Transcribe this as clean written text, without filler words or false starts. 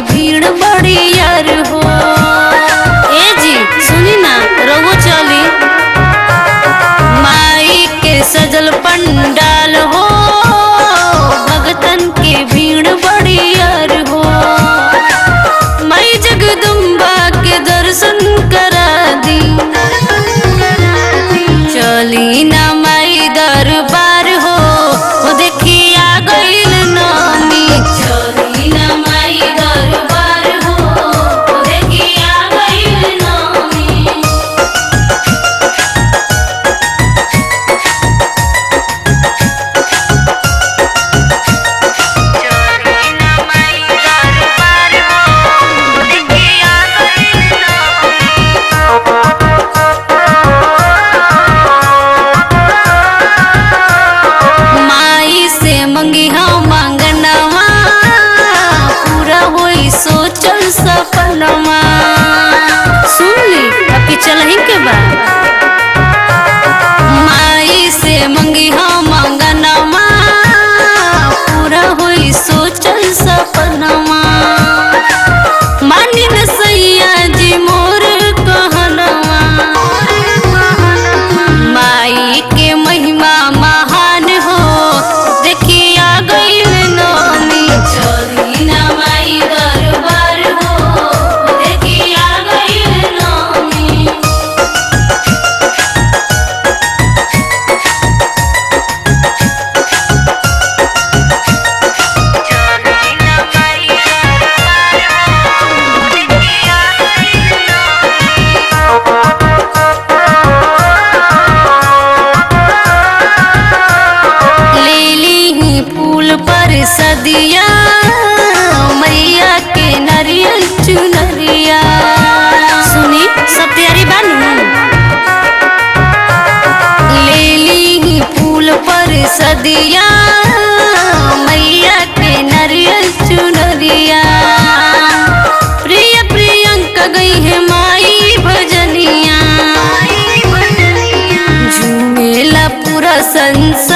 भीड़ बड़ी यार हो। ए जी सुनी ना रघु चली माई के सजल पंडाल हो, भगतन के भीड़ बड़ी यार हो। माई जगदम्बा के दर्शन करा दी, चली ना माई दरबार हो, वो देखी आ गईल नामी। चली ना माई दरबार हो, वो देखी आ गईल नामी। माई से मंगी हम मांगनवा, पूरा होई सोचल सपनवा। सुन ली अभी चलही के बाद माई से मंगी हम मांगनवा, पूरा होई सोचल सपनवा। मानी न सैया जी मोर कहनवा, माई के महिमा महान हो, देखी आ गईल नामी। चली ना माई दरबार हो, देखी आ गईल नामी। ले ली फूल पर सदिया, मैया के नरियल चुनरिया। सुनी सब तैयारी बानू। ले ली फूल पर सदिया, मैया के नरियल चुनरिया। प्रिय प्रियंका गई है माई भजनिया, झूमेला पूरा संसार।